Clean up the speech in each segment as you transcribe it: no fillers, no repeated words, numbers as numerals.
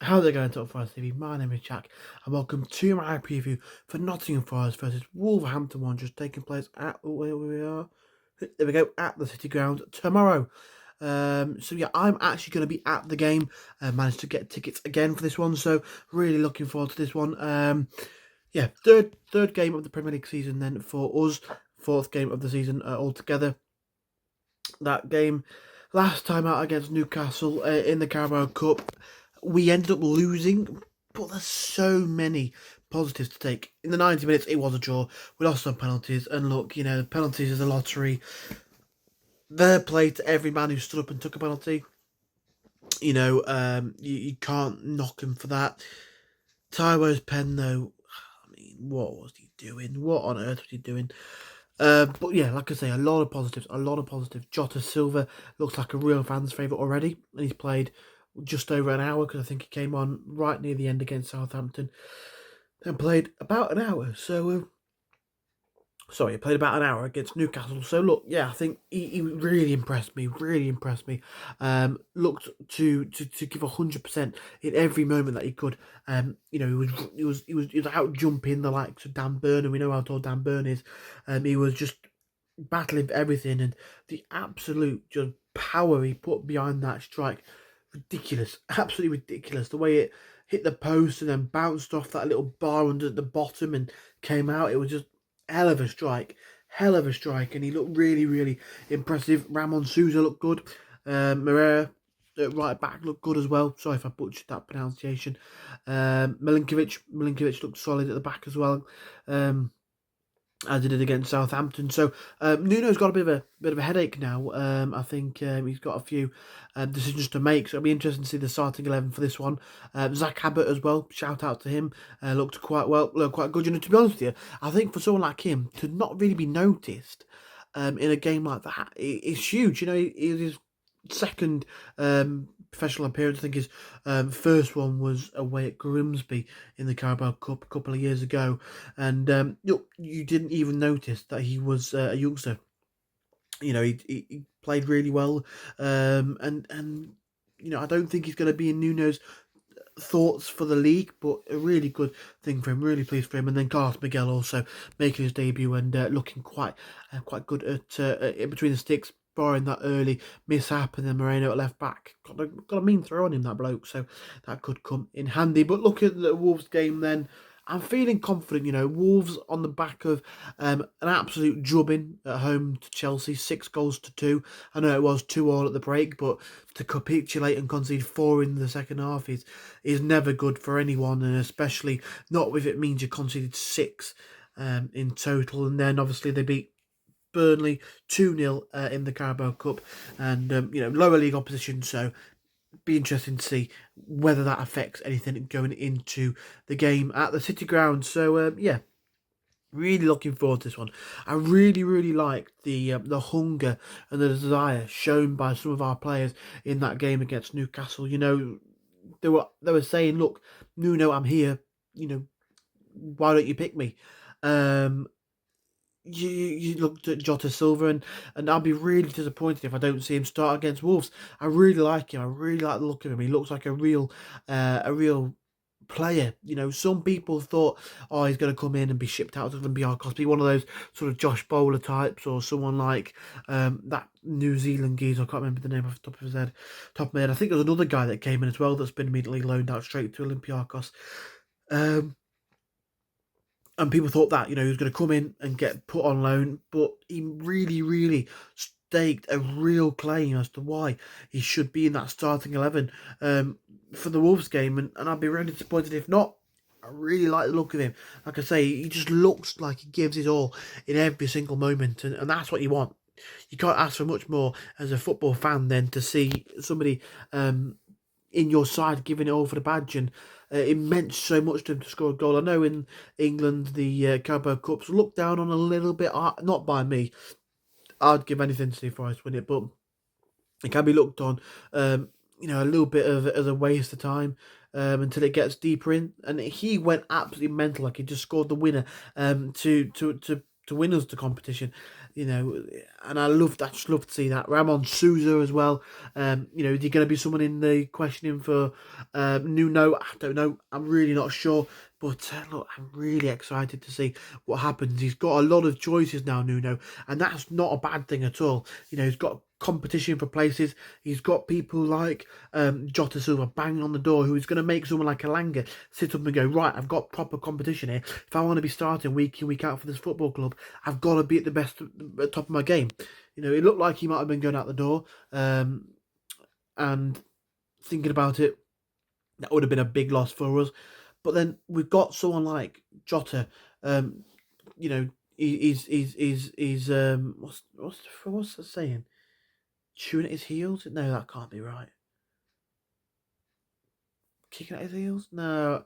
How's it going, Top Forest TV? My name is Jack, and welcome to my preview for Nottingham Forest versus Wolverhampton one, just taking place at where we are. There we go, at the City Ground tomorrow. So yeah, I'm actually going to be at the game. Managed to get tickets again for this one, so really looking forward to this one. Yeah, third game of the Premier League season then for us, fourth game of the season altogether. That game last time out against Newcastle in the Carabao Cup, we ended up losing, but there's so many positives to take. In the 90 minutes, it was a draw. We lost on penalties, and look, penalties is a lottery. Fair play to every man who stood up and took a penalty. You can't knock him for that. Taiwo's pen, though, I mean, what was he doing? What on earth was he doing? But yeah, like I say, a lot of positives. Jota Silva looks like a real fan's favourite already, and he's played just over an hour because I think he came on right near the end against Southampton and played about an hour. So, he played about an hour against Newcastle. So look, yeah, I think he really impressed me. Looked to give 100% in every moment that he could. He was out jumping the likes of Dan Burn, and we know how tall Dan Burn is. He was just battling for everything, and the absolute just power he put behind that strike, ridiculous, absolutely ridiculous. The way it hit the post and then bounced off that little bar under the bottom and came out, it was just hell of a strike, and he looked really, really impressive. Ramon Sousa looked good. Moreira right back looked good as well. Sorry if I butchered that pronunciation. Milinkovic looked solid at the back as well. As he did against Southampton. So Nuno's got a bit of a headache now. I think he's got a few decisions to make. So it'll be interesting to see the starting 11 for this one. Zach Abbott as well. Shout out to him. Looked quite good. To be honest with you, I think for someone like him to not really be noticed in a game like that is huge. His second professional appearance. I think his first one was away at Grimsby in the Carabao Cup a couple of years ago, and you didn't even notice that he was a youngster. He played really well, and I don't think he's going to be in Nuno's thoughts for the league, but a really good thing for him. Really pleased for him. And then Carlos Miguel also making his debut and looking quite good at in between the sticks, barring that early mishap, and then Moreno at left back. Got a mean throw on him, that bloke, so that could come in handy. But look at the Wolves game then. I'm feeling confident, Wolves on the back of an absolute drubbing at home to Chelsea, 6-2. I know it was 2-2 at the break, but to capitulate and concede 4 in the second half is never good for anyone, and especially not if it means you conceded 6 in total. And then obviously they beat Burnley 2-0 in the Carabao Cup, and lower league opposition, so be interesting to see whether that affects anything going into the game at the City Ground. So yeah, really looking forward to this one. I really, really like the hunger and the desire shown by some of our players in that game against Newcastle. They were saying, "Look, Nuno, I'm here. Why don't you pick me?" You looked at Jota Silva, and I'll be really disappointed if I don't see him start against Wolves. I really like him. I really like the look of him. He looks like a real player. Some people thought, oh, he's going to come in and be shipped out of Olympiacos, be one of those sort of Josh Bowler types, or someone like that New Zealand geezer. I can't remember the name off the top of my head. I think there's another guy that came in as well that's been immediately loaned out straight to Olympiacos. And people thought that, he was going to come in and get put on loan, but he really, really staked a real claim as to why he should be in that starting 11 for the Wolves game, and I'd be really disappointed if not. I really like the look of him. Like I say, he just looks like he gives his all in every single moment, and that's what you want. You can't ask for much more as a football fan than to see somebody in your side giving it all for the badge, and it meant so much to him to score a goal. I know in England the Carabao Cups looked down on a little bit, not by me. I'd give anything to see Forest win it, but it can be looked on, a little bit as a waste of time until it gets deeper in. And he went absolutely mental, like he just scored the winner to to win us the competition, and I just love to see that. Ramon Souza as well. Is he going to be someone in the questioning for Nuno? I don't know. I'm really not sure. But look, I'm really excited to see what happens. He's got a lot of choices now, Nuno, and that's not a bad thing at all. He's got competition for places. He's got people like Jota Silva banging on the door, who is going to make someone like Elanga sit up and go, right, I've got proper competition here. If I want to be starting week in, week out for this football club, I've got to be at the best, at the top of my game. It looked like he might have been going out the door, and thinking about it, that would have been a big loss for us. But then we've got someone like Jota, he's what's the saying? Chewing at his heels? No, that can't be right. Kicking at his heels? No.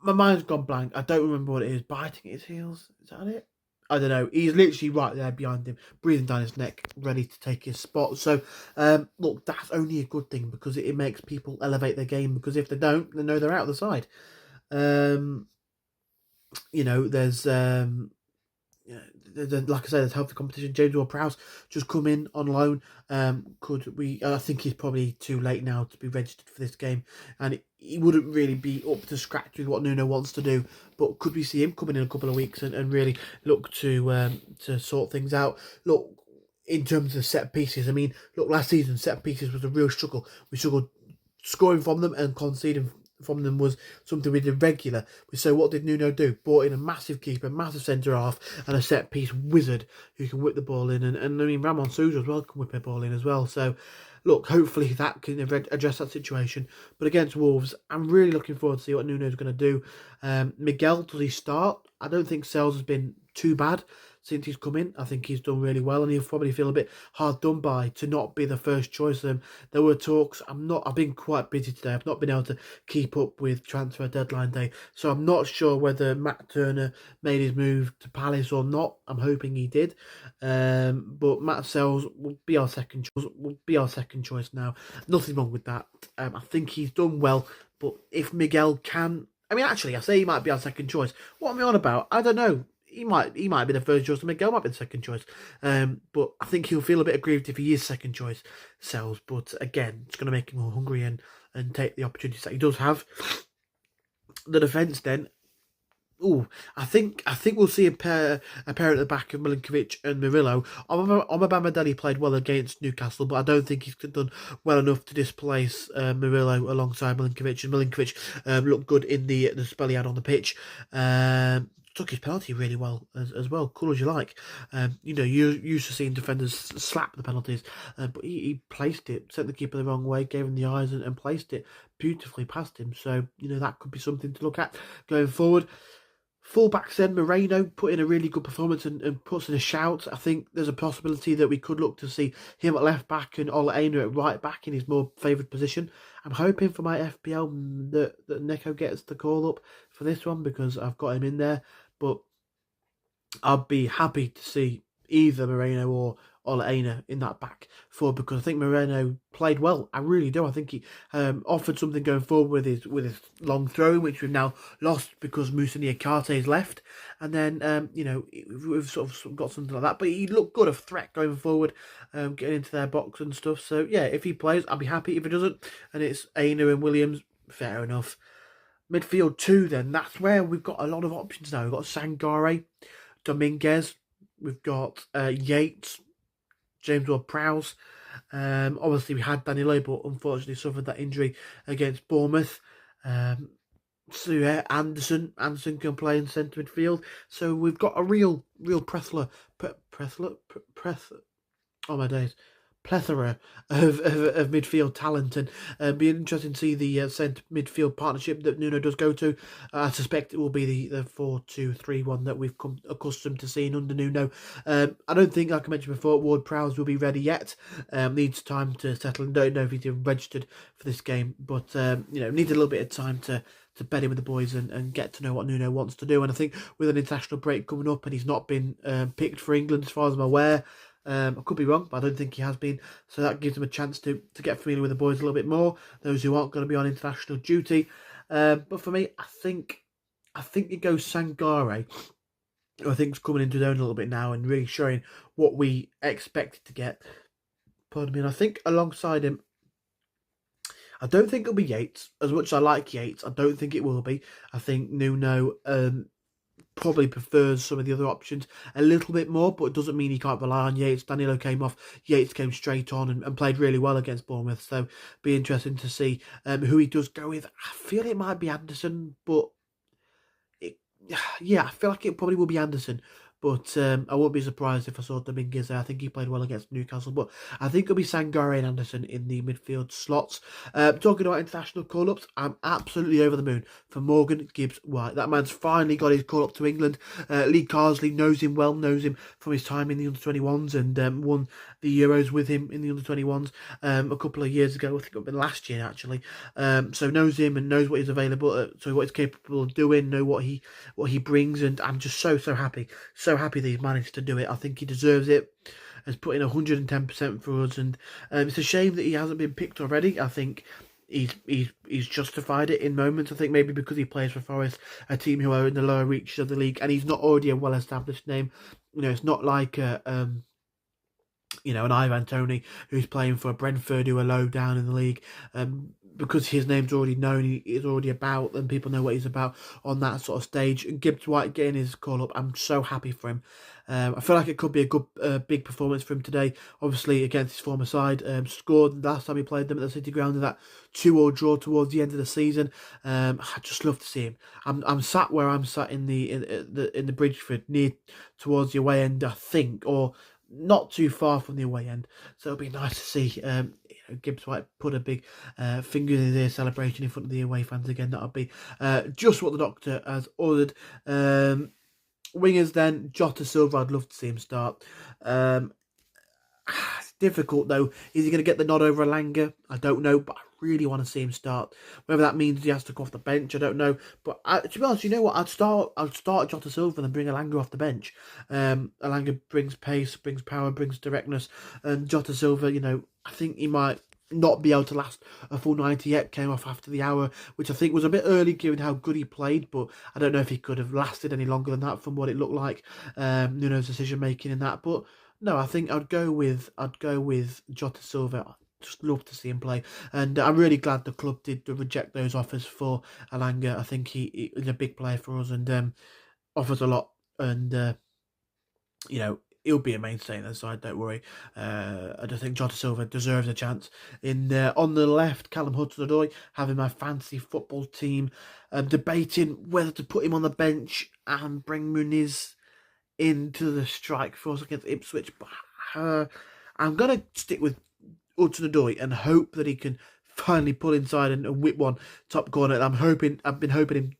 My mind's gone blank. I don't remember what it is. Biting at his heels? Is that it? I don't know. He's literally right there behind him, breathing down his neck, ready to take his spot. So, look, that's only a good thing because it makes people elevate their game. Because if they don't, they know they're out of the side. There's like I said, there's healthy competition. James Ward-Prowse just come in on loan. I think he's probably too late now to be registered for this game, and he wouldn't really be up to scratch with what Nuno wants to do. But could we see him coming in a couple of weeks and really look to sort things out? Look, in terms of set pieces, I mean, look, last season set pieces was a real struggle. We struggled scoring from them, and conceding from them was something we did regular. So what did Nuno do? Brought in a massive keeper, massive centre half, and a set piece wizard who can whip the ball in. And I mean, Ramon Souza as well can whip a ball in as well. So look, hopefully that can address that situation. But against Wolves, I'm really looking forward to see what Nuno's going to do. Miguel, does he start? I don't think Sells has been too bad since he's come in. I think he's done really well, and he'll probably feel a bit hard done by to not be the first choice. There were talks. I've been quite busy today. I've not been able to keep up with transfer deadline day, so I'm not sure whether Matt Turner made his move to Palace or not. I'm hoping he did. But Matt Sells will be our second choice now. Nothing wrong with that. I think he's done well, but if Miguel can, I say he might be our second choice. What am I on about? I don't know. He might be the first choice, and Miguel might be the second choice. But I think he'll feel a bit aggrieved if he is second choice, Sells. But again, it's going to make him more hungry and take the opportunities that he does have. The defence then. I think we'll see a pair at the back of Milinkovic and Murillo. Omobamidele played well against Newcastle, but I don't think he's done well enough to displace Murillo alongside Milinkovic. And Milinkovic looked good in the spell he had on the pitch. Took his penalty really well as well, cool as you like. You're used to seeing defenders slap the penalties, but he placed it, sent the keeper the wrong way, gave him the eyes and placed it beautifully past him. So, that could be something to look at going forward. Fullbacks then, Moreno put in a really good performance and puts in a shout. I think there's a possibility that we could look to see him at left back and Ola Aina at right back in his more favoured position. I'm hoping for my FPL that Neko gets the call up for this one because I've got him in there. But I'd be happy to see either Moreno or Ola Aina in that back four because I think Moreno played well. I really do. I think he offered something going forward with his long throw, which we've now lost because Moussa Niakate has left. And then we've sort of got something like that. But he looked good, a threat going forward, getting into their box and stuff. So yeah, if he plays, I'll be happy. If he doesn't, and it's Aina and Williams, fair enough. Midfield 2 then, that's where we've got a lot of options now. We've got Sangare, Dominguez, we've got Yates, James Ward-Prowse. Obviously we had Danilo, but unfortunately suffered that injury against Bournemouth. So yeah, Anderson can play in centre midfield. So we've got a real plethora of midfield talent, and be interesting to see the centre midfield partnership that Nuno does go to. I suspect it will be the 4-2-3-1 that we've come accustomed to seeing under Nuno. I don't think, like I mentioned before, Ward-Prowse will be ready yet. Needs time to settle. Don't know if he's even registered for this game, but needs a little bit of time to bed in with the boys and get to know what Nuno wants to do. And I think with an international break coming up and he's not been picked for England as far as I'm aware, I could be wrong, but I don't think he has been. So that gives him a chance to get familiar with the boys a little bit more, those who aren't going to be on international duty. But for me, I think it goes Sangare, who I think is coming into his own a little bit now and really showing what we expected to get. Pardon me. And I think alongside him, I don't think it'll be Yates. As much as I like Yates, I don't think it will be. I think Nuno probably prefers some of the other options a little bit more, but it doesn't mean he can't rely on Yates. Danilo came off, Yates came straight on and played really well against Bournemouth, so be interesting to see who he does go with. I feel it might be Anderson, but yeah, I feel like it probably will be Anderson. But I won't be surprised if I saw Dominguez there. I think he played well against Newcastle. But I think it'll be Sangare and Anderson in the midfield slots. Talking about international call-ups, I'm absolutely over the moon for Morgan Gibbs-White. That man's finally got his call-up to England. Lee Carsley knows him well, knows him from his time in the under-21s and won the Euros with him in the under-21s a couple of years ago. I think it would have been last year, actually. So knows him and knows what he's available, so what he's capable of doing, know what he brings, and I'm just so happy. So happy that he's managed to do it. I think he deserves it. Has put in 110% for us, and it's a shame that he hasn't been picked already. I think he's justified it in moments. I think maybe because he plays for Forest, a team who are in the lower reaches of the league, and he's not already a well-established name. It's not like an Ivan Toney who's playing for Brentford, who are low down in the league. Because his name's already known, he is already about, and people know what he's about on that sort of stage. And Gibbs-White getting his call up, I'm so happy for him. I feel like it could be a good, big performance for him today. Obviously, against his former side, scored last time he played them at the City Ground in that 2-2 draw towards the end of the season. I just love to see him. I'm sat where I'm sat in the Bridgeford, near towards the away end, I think, or not too far from the away end. So it'll be nice to see Gibbs-White put a big finger in his ear celebration in front of the away fans again. That'll be just what the doctor has ordered. Wingers then, Jota Silva, I'd love to see him start. It's difficult though. Is he going to get the nod over Alanga? I don't know, but I really want to see him start. Whether that means he has to go off the bench, I don't know. But to be honest, you know what? I'd start Jota Silva and then bring Alanga off the bench. Alanga brings pace, brings power, brings directness, and Jota Silva, I think he might not be able to last a full 90 yet. Came off after the hour, which I think was a bit early given how good he played, but I don't know if he could have lasted any longer than that from what it looked like. Nuno's decision making in that, but no, I think I'd go with Jota Silva. I'd just love to see him play, and I'm really glad the club did reject those offers for Alanga. I think he is a big player for us and offers a lot, and he'll be a mainstay in the side, don't worry. I just think Jota Silva deserves a chance. On the left, Callum Hudson-Odoi, having my fantasy football team, debating whether to put him on the bench and bring Muniz into the strike force against Ipswich. But I'm going to stick with Hudson-Odoi and hope that he can finally pull inside and whip one top corner. I've been hoping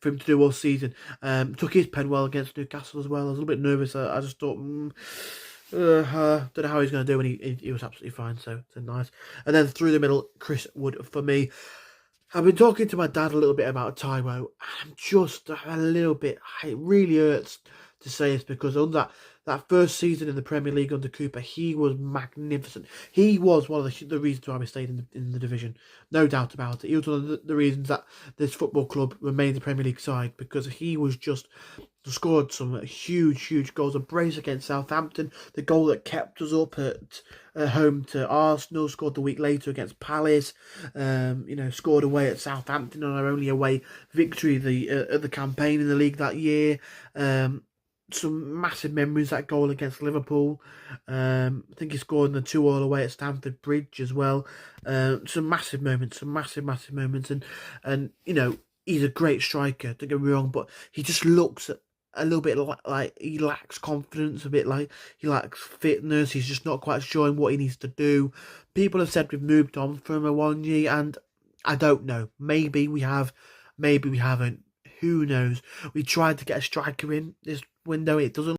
for him to do all season. Took his pen well against Newcastle as well. I was a little bit nervous. I just thought, don't know how he's going to do, and he was absolutely fine. So nice. And then through the middle, Chris Wood for me. I've been talking to my dad a little bit about Taiwo. I'm just a little bit. It really hurts to say this because on that first season in the Premier League under Cooper, he was magnificent. He was one of the reasons why we stayed in the division, no doubt about it. He was one of the reasons that this football club remained the Premier League side, because he was just scored some huge goals. A brace against Southampton, the goal that kept us up at home to Arsenal, scored the week later against Palace, scored away at Southampton on our only away victory of the campaign in the league that year. Some massive memories, that goal against Liverpool. I think he scored in the 2-2 away at Stamford Bridge as well. Some massive moments, massive moments, and he's a great striker, don't get me wrong, but he just looks a little bit like he lacks confidence, a bit like he lacks fitness. He's just not quite showing what he needs to do. People have said we've moved on from Awoniyi, and I don't know. Maybe we have, maybe we haven't. Who knows? We tried to get a striker in this window. It doesn't